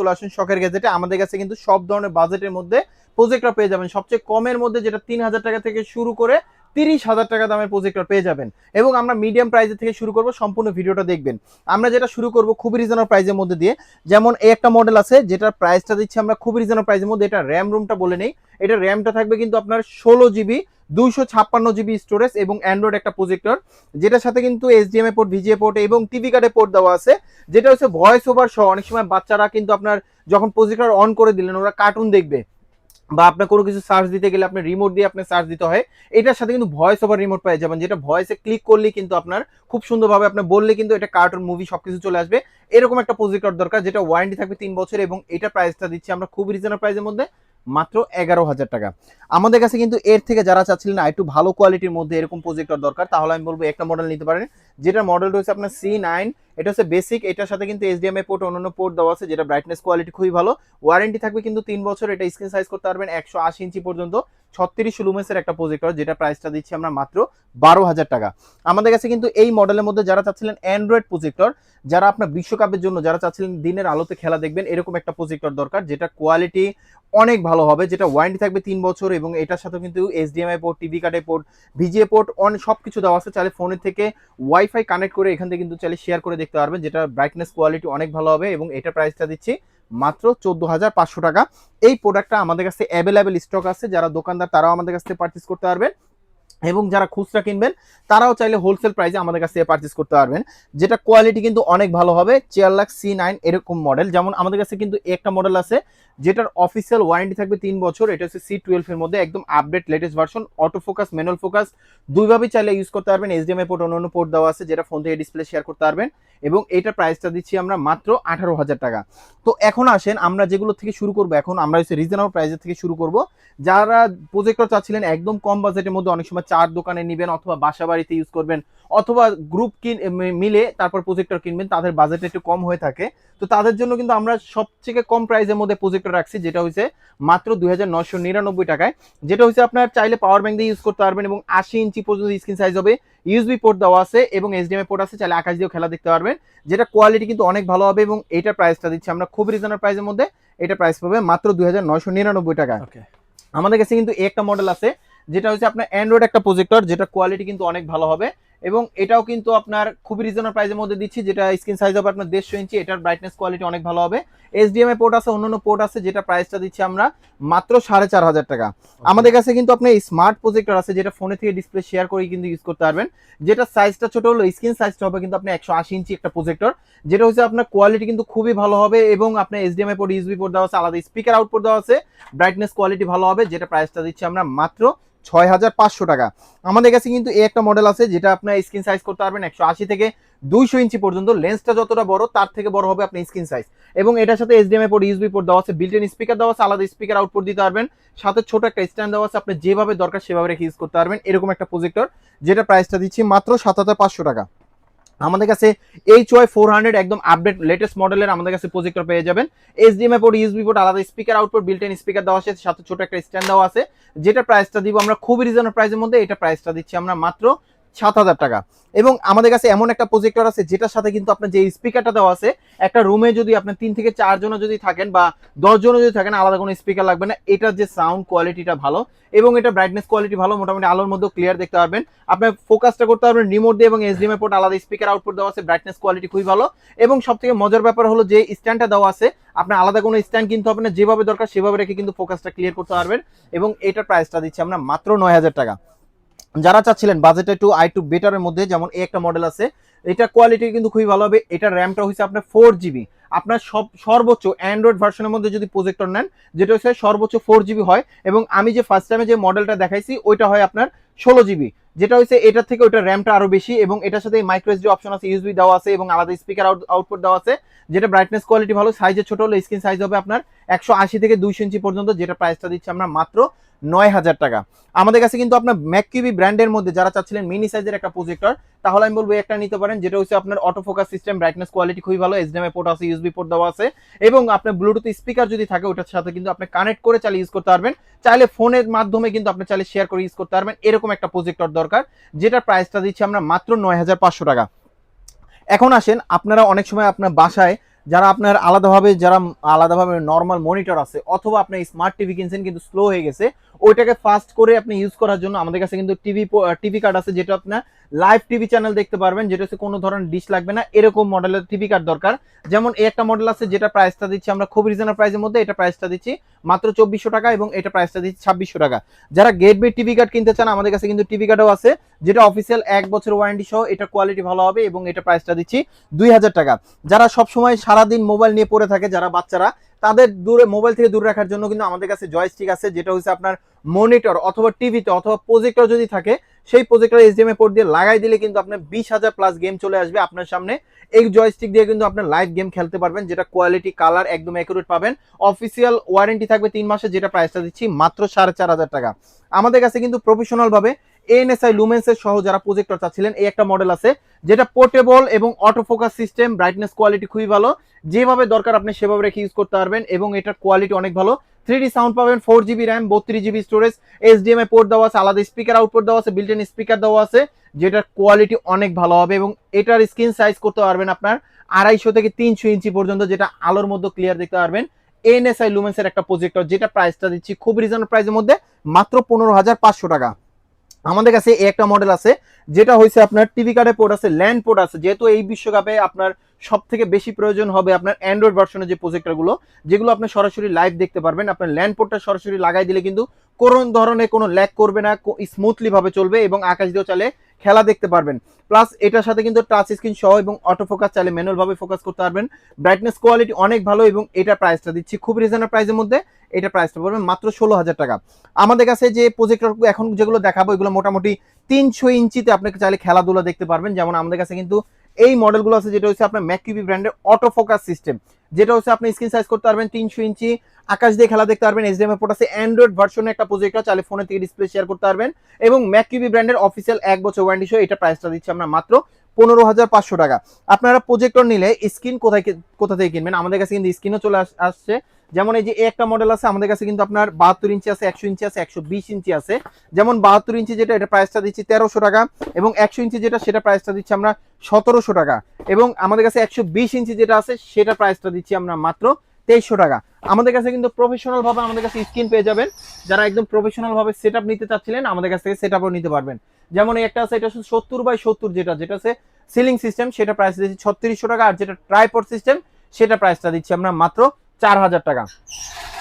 চলে আসুন শখের গ্যাজেটে। আমাদের কাছে কিন্তু সব ধরনের বাজেটের মধ্যে প্রজেক্টর পেয়ে যাবেন। সবচেয়ে কমের মধ্যে যেটা ৩,০০০ টাকা থেকে শুরু করে ৩০,০০০ টাকা দামের প্রজেক্টর পেয়ে যাবেন। এবং আমরা মিডিয়াম প্রাইসের থেকে শুরু করব, সম্পূর্ণ ভিডিওটা দেখবেন। আমরা যেটা শুরু করব খুবই রিজনেবল প্রাইসের মধ্যে দিয়ে। যেমন এই একটা মডেল আছে যেটার প্রাইসটা দিচ্ছি আমরা খুবই রিজনেবল প্রাইসের মধ্যে। এটা র্যাম রুমটা বলে নেই, এটা র্যামটা থাকবে কিন্তু আপনার 16 জিবি, 256 জিবি স্টোরেজ এবং অ্যান্ড্রয়েড একটা প্রজেক্টর, যেটার সাথে কিন্তু এইচডিএমআই পোর্ট, ভিজিএ পোর্ট এবং টিভি কার্ডে পোর্ট দেওয়া আছে। যেটা হচ্ছে ভয়েস ওভার সহ অনেক সময় বাচ্চারা কিন্তু আপনার যখন প্রজেক্টর অন করে দিলেন ওরা কার্টুন দেখবে, বা আপনার কোনো কিছু সার্চ দিতে গেলে আপনি রিমোট দিয়ে আপনার সার্চ দিতে হয়, এটার সাথে কিন্তু ভয়েস ওভার রিমোট পেয়ে যাবেন, যেটা ভয়েসে ক্লিক করলেই কিন্তু আপনার খুব সুন্দরভাবে আপনি বললে কিন্তু এটা কার্টুন, মুভি সবকিছু চলে আসবে। এরকম একটা প্রজেক্টর দরকার, যেটা ওয়ারেন্টি থাকবে 3 বছর, এবং এটা প্রাইসটা দিচ্ছি আমরা খুব রিজনেবল প্রাইসের মধ্যে, মাত্র 11,000 টাকা। আমাদের কাছে কিন্তু এর থেকে যারা চাচ্ছিলেন না একটু ভালো কোয়ালিটির মধ্যে এরকম প্রজেক্টর দরকার, তাহলে আমি বলবো একটা মডেল নিতে পারেন, যেটা মডেলটা হচ্ছে আপনার C9। এটা হচ্ছে বেসিক, এটার সাথে কিন্তু এইচডিএমআই পোর্ট, অন্যান্য পোর্ট দেওয়া আছে, যেটা ব্রাইটনেস কোয়ালিটি খুবই ভালো। ওয়ারেন্টি থাকবে কিন্তু 3 বছর। এটা স্ক্রিন সাইজ করতে পারবেন 180 ইঞ্চি পর্যন্ত, 36 লুমেন্সের একটা প্রজেক্টর, যেটা প্রাইসটা দিচ্ছি আমরা মাত্র 12,000 টাকা। আমাদের কাছে কিন্তু এই মডেলের মধ্যে যারা চাচ্ছিলেন অ্যান্ড্রয়েড প্রজেক্টর, যারা আপনার বিশ্বকাপের জন্য যারা চাচ্ছিলেন দিনের আলোতে খেলা দেখবেন, এরকম একটা প্রজেক্টর দরকার, যেটা কোয়ালিটি অনেক ভালো হবে, যেটা ওয়ারেন্টি থাকবে 3 বছর, এবং এটার সাথে কিন্তু এইচডিএমআই পোর্ট, টিভি কার্ডের পোর্ট, ভিজিএ পোর্ট সবকিছু দেওয়া আছে। চাইলে ফোনের থেকে ওয়াইফাই কানেক্ট করে এখান থেকে কিন্তু চাইলে শেয়ার করে দেখতে পারবেন, যেটা ব্রাইটনেস কোয়ালিটি অনেক ভালো হবে, এবং এটা প্রাইসটা দিচ্ছি মাত্র 14,500 টাকা। এই প্রোডাক্টটা আমাদের কাছে অ্যাভেলেবেল স্টক আছে, যারা দোকানদার তারাও আমাদের কাছ থেকে পারচেস করতে পারবেন, এবং যারা খুচরা কিনবেন তারাও চাইলে হোলসেল প্রাইসে আমাদের কাছ থেকে পারচেস করতে পারবেন, যেটা কোয়ালিটি কিন্তু অনেক ভালো হবে। চেয়ারলাক C9 এরকম মডেল, যেমন আমাদের কাছে কিন্তু একটা মডেল আছে যেটার অফিসিয়াল ওয়ারেন্টি থাকবে 3 বছর। এটা হচ্ছে C12 এর মধ্যে একদম update latest version, auto focus, manual focus দুইভাবেই চাইলে ইউজ করতে পারবেন। এইচডিএমআই পোর্ট, অন্যান্য পোর্ট দেওয়া আছে, যেটা ফোন থেকে ডিসপ্লে শেয়ার করতে পারবেন, এবং এইটার প্রাইসটা দিচ্ছি আমরা মাত্র 18,000 টাকা। তো এখন আসেন আমরা যেগুলো থেকে শুরু করবো, এখন আমরা হচ্ছে রিজনেবল প্রাইসের থেকে শুরু করব। যারা প্রজেক্টর চাচ্ছিলেন একদম কম বাজেটের মধ্যে, অনেক সময় চার দোকানে নেবেন অথবা বাসা বাড়িতে ইউজ করবেন, অথবা গ্রুপ মিলে তারপর প্রজেক্টর কিনবেন, তাদের বাজেট একটু কম হয়ে থাকে, তো তাদের জন্য কিন্তু আমরা সবথেকে কম প্রাইসের মধ্যে প্রজেক্টর রাখছি, যেটা হচ্ছে মাত্র 2,999 টাকায়। যেটা হচ্ছে আপনার চাইলে পাওয়ার ব্যাংক দিয়ে ইউজ করতে পারবেন, এবং 80 ইঞ্চি পর্যন্ত স্ক্রিন সাইজ হবে, ইউএসবি পোর্ট দেওয়া আছে এবং এইচডিএমআই পোর্ট আছে, চাইলে আকাশ দিয়েও খেলা দেখতে পারবেন, যেটা কোয়ালিটি কিন্তু অনেক ভালো হবে। এবং এটার প্রাইসটা দিচ্ছি আমরা খুব রিজনেবল প্রাইসের মধ্যে, এটা প্রাইস পাবে মাত্র 2,999 টাকা। আমাদের কাছে কিন্তু একটা মডেল আছে যেটা হচ্ছে আপনার অ্যান্ড্রয়েড একটা প্রজেক্টর, যেটা কোয়ালিটি কিন্তু অনেক ভালো হবে, এবং এটাও কিন্তু আপনার খুবই রিজনেবল প্রাইসের মধ্যে দিচ্ছি, যেটা স্ক্রিন সাইজ হবে আপনার 150 ইঞ্চি, এটার ব্রাইটনেস কোয়ালিটি অনেক ভালো হবে। এইচডিএমআই পোর্ট আছে, অন্যান্য পোর্ট আছে, যেটা প্রাইসটা দিচ্ছি আমরা মাত্র 4,500 টাকা। আমাদের কাছে কিন্তু আপনার স্মার্ট প্রজেক্টর আছে, যেটা ফোনে থেকে ডিসপ্লে শেয়ার করে কিন্তু ইউজ করতে পারবেন, যেটা সাইজটা ছোট হলো, স্ক্রিন সাইজটা হবে কিন্তু আপনি 180 ইঞ্চি একটা প্রজেক্টর, যেটা হচ্ছে আপনার কোয়ালিটি কিন্তু খুবই ভালো হবে, এবং আপনার এইচডিএমআই পোর্ট, ইউএসবি পোর্ট দেওয়া আছে, আলাদা স্পিকার আউটপুট দেওয়া আছে, ব্রাইটনেস কোয়ালিটি ভালো হবে, যেটা প্রাইসটা দিচ্ছি আমরা মাত্র 6,500 টাকা। আমাদের কাছে কিন্তু এই একটা মডেল আছে, যেটা আপনার স্ক্রিন সাইজ করতে পারবেন 180 থেকে 200 ইঞ্চি পর্যন্ত, লেন্সটা যতটা বড় তার থেকে বড় হবে আপনার স্ক্রিন সাইজ, এবং এটার সাথে এইচডিএমআই পোর্ট, ইউএসবি পোর্ট দেওয়া আছে, বিল্ট ইন স্পিকার দেওয়া আছে, আলাদা স্পিকার আউটপুট দিতে পারবেন, সাথে ছোট একটা স্ট্যান্ড দেওয়া আছে, আপনি যেভাবে দরকার সেভাবে রেখে ইউজ করতে পারবেন, এরকম একটা প্রজেক্টর, যেটা প্রাইসটা দিচ্ছি মাত্র 7,500 টাকা। আমাদের কাছে HY400 একদম আপডেট লেটেস্ট মডেলের আমাদের কাছে প্রজেক্টর পেয়ে যাবেন, এইচডিএমআই পোর্ট, ইউএসবি পোর্ট, আলাদা speaker output, built in speaker দেওয়া আছে, সাথে ছোট একটা স্ট্যান্ড দেওয়া আছে, যেটা প্রাইসটা দিব আমরা খুবই রিজনেবল প্রাইসের মধ্যে, এটা প্রাইসটা দিচ্ছি আমরা মাত্র 7,000 টাকা। এবং আমাদের কাছে এমন একটা প্রজেক্টর আছে, যেটার সাথে কিন্তু আপনার যে স্পিকারটা দেওয়া আছে, একটা রুমে যদি আপনি 3 থেকে 4 জন যদি থাকেন বা 10 জন যদি থাকেন, আলাদা কোনো স্পিকার লাগবে না, এটার যে সাউন্ড কোয়ালিটিটা ভালো, এবং এটা ব্রাইটনেস কোয়ালিটি ভালো, মোটামুটি আলোর মধ্যেও ক্লিয়ার দেখতে পারবেন, আপনার ফোকাসটা করতে পারবেন রিমোট দিয়ে, এবং এইচডিএমআই পোর্ট, আলাদা স্পিকার আউটপুট দেওয়া আছে, ব্রাইটনেস কোয়ালিটি খুবই ভালো। এবং সবথেকে মজার ব্যাপার হলো যে স্ট্যান্ডটা দেওয়া আছে, আপনার আলাদা কোনো স্ট্যান্ড কিনতে হবে না, যেভাবে দরকার সেভাবে রেখে কিন্তু ফোকাসটা ক্লিয়ার করতে পারবেন, এবং এটার প্রাইসটা দিচ্ছি আমরা মাত্র 9,000 টাকা। যারা চাচ্ছিলেন বাজেটে একটু আইটু বেটারের মধ্যে, যেমন এই একটা মডেল আছে, এটা কোয়ালিটি কিন্তু খুবই ভালো হবে, এটা র্যামটা হচ্ছে আপনার 4 জিবি, আপনার সর্বোচ্চ অ্যান্ড্রয়েড ভার্সনের মধ্যে যদি প্রজেক্টর নেন, যেটা হচ্ছে সর্বোচ্চ 4 জিবি হয়, এবং আমি যে ফার্স্ট টাইমে যে মডেলটা দেখাইছি ওইটা হয় আপনার 16 জিবি, যেটা হচ্ছে এটার থেকে ওইটা র্যামটা আরো বেশি, এবং এটার সাথে মাইক্রো এসডি অপশন আছে, ইউএসবি দেওয়া আছে, এবং আলাদা স্পিকার আউটপুট দেওয়া আছে, যেটা ব্রাইটনেস কোয়ালিটি ভালো, সাইজে ছোট হলে স্ক্রিন সাইজ হবে আপনার 180 থেকে 200 ইঞ্চি পর্যন্ত, যেটা প্রাইসটা দিচ্ছে আমরা মাত্র 9,000 টাকা। আমাদের কাছে কিন্তু আপনার ম্যাককিউবি ব্র্যান্ডের মধ্যে যারা চাচ্ছিলেন মিনি সাইজের একটা প্রজেক্টর, তাহলে আমি বলবো একটা নিতে পারেন, যেটা হচ্ছে আপনার auto focus system, brightness quality খুবই ভালো, এইচডিএমআই পোর্ট আছে, ইউএসবি পোর্ট দেওয়া আছে, এবং আপনার ব্লুটুথ স্পিকার যদি থাকে ওটার সাথে কিন্তু আপনি কানেক্ট করে চালিয়ে ইউজ করতে পারবেন, চাইলে ফোনের মাধ্যমে কিন্তু আপনি চাইলে শেয়ার করে ইউজ করতে পারবেন, এরকম একটা প্রজেক্টর দরকার, যেটা প্রাইসটা দিচ্ছি আমরা মাত্র 9,500 টাকা। এখন আসেন, আপনারা অনেক সময় আপনার বাসায় যারা আপনার আলাদাভাবে নর্মাল মনিটর আছে অথবা আপনার স্মার্ট টিভি কিনছেন কিন্তু স্লো হয়ে গেছে, ওইটাকে ফাস্ট করে আপনি ইউজ করার জন্য আমাদের কাছে কিন্তু টিভি কার্ড আছে, যেটা আপনার লাইভ টিভি চ্যানেল দেখতে পারবেন, যেটা হচ্ছে কোনো ধরনের ডিশ লাগবে না, এরকম মডেলের টিভি কার্ড দরকার। যেমন এই একটা মডেল আছে যেটা প্রাইসটা দিচ্ছি আমরা খুব রিজনেবল প্রাইসের মধ্যে, এটা প্রাইসটা দিচ্ছি মাত্র 2400 টাকা এবং এটা প্রাইসটা দিচ্ছি 2600 টাকা। যারা গেটওয়ে টিভি কার্ড কিনতে চান আমাদের কাছে কিন্তু টিভি কার্ডও আছে, যেটা অফিসিয়াল 1 বছর ওয়ারেন্টি সহ, এটা কোয়ালিটি ভালো হবে এবং এটা প্রাইসটা দিচ্ছি 2000 টাকা। যারা সবসময় সারাদিন মোবাইল নিয়ে পড়ে থাকে, যারা বাচ্চারা, তাদের মোবাইল থেকে দূরে রাখার জন্য কিন্তু আমাদের কাছে জয়স্টিক আছে, যেটা হচ্ছে আপনার মনিটর অথবা টিভিতে অথবা প্রজেক্টর যদি থাকে, সেই প্রজেক্টর এইচডিএমআই পোর্ট দিয়ে লাগাই দিলে কিন্তু আপনার 20,000 প্লাস গেম চলে আসবে আপনার সামনে। এই জয়স্টিক দিয়ে কিন্তু আপনার লাইভ গেম খেলতে পারবেন, যেটা কোয়ালিটি কালার একদম অ্যাকুরেট পাবেন। অফিসিয়াল ওয়ারেন্টি থাকবে 3 মাসে, যেটা প্রাইসটা দিচ্ছি মাত্র 4500 টাকা। আমাদের কাছে কিন্তু প্রফেশনাল ভাবে এএনএসআই লুমেন্সের সহ যারা প্রজেক্টর চাচ্ছিলেন, এই একটা মডেল আছে যেটা পোর্টেবল এবং auto focus system, brightness quality খুবই ভালো, যেভাবে দরকার আপনি সেভাবে রেখে ইউজ করতে পারবেন এবং এটার কোয়ালিটি অনেক ভালো। 3D সাউন্ড পাবেন, 4GB RAM, 32GB storage, HDMI port দেওয়া আছে, আলাদা স্পিকার আউটপুট দেওয়া আছে, বিল্ট ইন স্পিকার দেওয়া আছে, যেটার কোয়ালিটি অনেক ভালো হবে এবং এটার স্ক্রিন সাইজ করতে পারবেন আপনার 250 থেকে 300 ইঞ্চি পর্যন্ত, যেটা আলোর মধ্যে ক্লিয়ার দেখতে পারবেন। এএনএসআই লুমেন্সের একটা প্রজেক্টর, যেটা প্রাইসটা দিচ্ছি খুব রিজনেবল প্রাইসের মধ্যে মাত্র 15,500 টাকা। আমাদের কাছে এই একটা মডেল আছে যেটা হয়েছে আপনার টিভি কার্ডে পোর্ট আছে, ল্যান্ড পোর্ট আছে, যেহেতু এই বিশ্বকাপে আপনার সব থেকে বেশি প্রয়োজন হবে আপনার অ্যান্ড্রয়েড ভার্সনের যে প্রজেক্টরগুলো, যেগুলো আপনি সরাসরি লাইভ দেখতে পারবেন, আপনার ল্যান্ড পোর্টটা সরাসরি লাগাই দিলে কিন্তু কোন ধরনের কোনো ল্যাগ করবে না, স্মুথলি ভাবে চলবে এবং আকাশ দিয়েও চালে খেলা দেখতে পারবেন। প্লাস এটার সাথে কিন্তু টাচ স্ক্রিন সহ এবং অটো ফোকাস চাইলে ম্যানুয়াল ভাবে ফোকাস করতে পারবেন। ব্রাইটনেস কোয়ালিটি অনেক ভালো এবং এটা প্রাইসটা দিচ্ছি খুব রিজনেবল প্রাইসের মধ্যে, এটা প্রাইসটা পড়বে মাত্র 16,000 টাকা। আমাদের কাছে যে প্রজেক্টর এখন যেগুলো দেখাবো, এগুলো মোটামুটি 300 ইঞ্চিতে আপনাকে চাইলে খেলাধুলা দেখতে পারবেন। যেমন আমাদের কাছে কিন্তু এই মডেলগুলো আছে, যেটা হচ্ছে আপনার ম্যাককিউবি ব্র্যান্ডের অটো ফোকাস সিস্টেম, যেটা হচ্ছে আপনি স্ক্রিন সাইজ করতে পারবেন 300 ইঞ্চি, আকাশ দিয়ে খেলা দেখতে পারবেন। এইচডিএমআই পোর্ট আছে, অ্যান্ড্রয়েড ভার্সনের একটা প্রজেক্টর, চাইলে ফোনে থেকে ডিসপ্লে শেয়ার করতে পারবেন এবং ম্যাককিউবি ব্র্যান্ডের অফিসিয়াল 1 বছর ওয়ারেন্টি সহ, এটা প্রাইসটা দিচ্ছি আমরা মাত্র 15,500 টাকা। আপনারা প্রজেক্টর নিলে স্ক্রিন কোথা থেকে কিনবেন, আমাদের কাছে কিন্তু স্ক্রিনও চলে আসছে। যেমন এই যে একটা মডেল আছে আমাদের কাছে কিন্তু আপনার 72 ইঞ্চি আছে, 100 ইঞ্চি আছে, 120 ইঞ্চি আছে। যেমন 72 ইঞ্চি যেটা, এটা প্রাইসটা দিচ্ছি 1300 টাকা এবং 100 ইঞ্চি যেটা, সেটা প্রাইসটা দিচ্ছি আমরা 1700 টাকা এবং আমাদের কাছে 120 ইঞ্চি যেটা আছে, সেটা প্রাইসটা দিচ্ছি আমরা মাত্র 2300 টাকা। আমাদের কাছে কিন্তু প্রফেশনাল ভাবে আমাদের কাছে স্ক্রিন পেয়ে যাবেন। যারা একদম প্রফেশনাল ভাবে সেটআপ নিতে চাচ্ছিলেন, আমাদের কাছ থেকে সেটআপও নিতে পারবেন। যেমন এই একটা আছে, এটা 70/70 যেটা আছে সিলিং সিস্টেম, সেটা প্রাইস দিচ্ছি 3600 টাকা, আর যেটা ট্রাইপড সিস্টেম, সেটা প্রাইসটা দিচ্ছি আমরা মাত্র 4000 টাকা।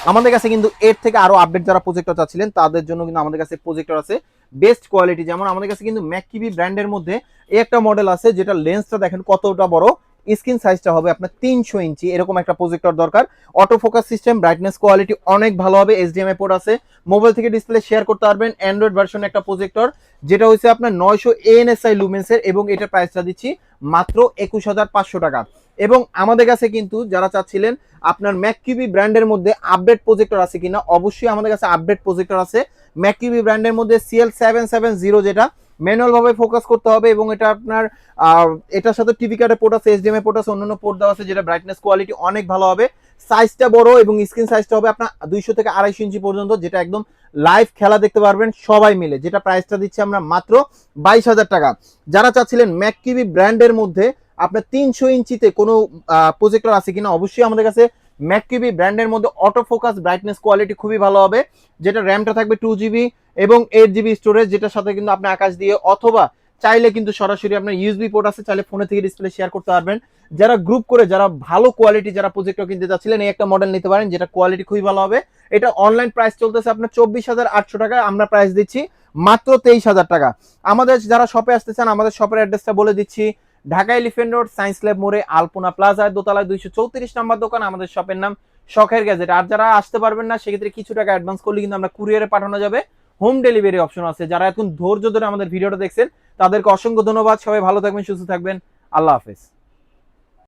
আমাদের কাছে কিন্তু এর থেকে আরো আপডেট যারা প্রজেক্টর চাচ্ছিলেন, তাদের জন্য কিন্তু আমাদের কাছে প্রজেক্টর আছে বেস্ট কোয়ালিটি। যেমন আমাদের কাছে কিন্তু ম্যাককিউবি ব্র্যান্ডের মধ্যে একটা মডেল আছে, যেটা লেন্সটা দেখেন কতটা বড়, স্ক্রিন সাইজটা হবে আপনার 300 ইঞ্চি, এরকম একটা প্রজেক্টর দরকার। Auto focus system, brightness quality অনেক ভালো হবে, এইচডিএমআই পোর্ট আছে, মোবাইল থেকে ডিসপ্লে শেয়ার করতে পারবেন। অ্যান্ড্রয়েড ভার্সন একটা প্রজেক্টর, যেটা হচ্ছে আপনার 900 এএনএসআই লুমেন্সের এবং এটার প্রাইসটা দিচ্ছি মাত্র 21,500 টাকা। এবং আমাদের কাছে কিন্তু যারা চাচ্ছিলেন আপনার ম্যাককিউবি ব্র্যান্ডের মধ্যে আপডেট প্রজেক্টর আছে কিনা, অবশ্যই আমাদের কাছে আপডেট প্রজেক্টর আছে। ম্যাককিউবি ব্র্যান্ডের মধ্যে CL770, যেটা ম্যানুয়াল ভাবে ফোকাস করতে হবে এবং এটা আপনার এটার সাথে টিভি কার্ডের পোর্ট আছে, এইচডিএমআই পোর্ট আছে, অন্যান্য পোর্ট দেওয়া আছে, যেটা ব্রাইটনেস কোয়ালিটি অনেক ভালো হবে। সাইজটা বড় এবং স্ক্রিন সাইজটা হবে আপনার 200 থেকে 250 ইঞ্চি পর্যন্ত, যেটা একদম লাইভ খেলা দেখতে পারবেন সবাই মিলে, যেটা প্রাইসটা দিচ্ছে আমরা মাত্র 22,000 টাকা। যারা চাচ্ছিলেন ম্যাককিউবি ব্র্যান্ডের মধ্যে আপনার 300 ইঞ্চিতে কোনো প্রজেক্টর আছে কিনা, অবশ্যই আমাদের কাছে ম্যাককিউবি ব্র্যান্ডের মধ্যে অটো ফোকাস ব্রাইটনেস কোয়ালিটি খুবই ভালো হবে, যেটা র্যামটা থাকবে 2GB এবং 8GB স্টোরেজ, যেটার সাথে কিন্তু আপনি আকাশ দিয়ে অথবা চাইলে কিন্তু সরাসরি আপনার ইউএসবি পোর্ট আছে, চাইলে ফোনে থেকে ডিসপ্লে শেয়ার করতে পারবেন। যারা গ্রুপ করে, যারা ভালো কোয়ালিটি যারা প্রজেক্টর কিনতে চাচ্ছিলেন, এই একটা মডেল নিতে পারেন, যেটা কোয়ালিটি খুবই ভালো হবে। এটা অনলাইন প্রাইস চলতেছে আপনার 24,800 টাকা, আমরা প্রাইস দিচ্ছি মাত্র 23,000 টাকা। আমাদের যারা শপে আসতে চান, আমাদের শপের অ্যাড্রেসটা বলে দিচ্ছি, Dhaka elephant road, science lab মোড়ে, আলপনা প্লাজায় দোতলায় 234 নাম্বার দোকান। আমাদের শপের নাম শখের গ্যাজেট। আর যারা আসতে পারবেন না, সেক্ষেত্রে কিছু টাকা অ্যাডভান্স করলে কিন্তু আমরা কুরিয়ারে পাঠানো যাবে, হোম ডেলিভারি অপশন আছে। যারা এখন ধৈর্য ধরে আমাদের ভিডিওটা দেখছেন, তাদেরকে অসংখ্য ধন্যবাদ। সবাই ভালো থাকবেন, সুস্থ থাকবেন, আল্লাহ হাফেজ।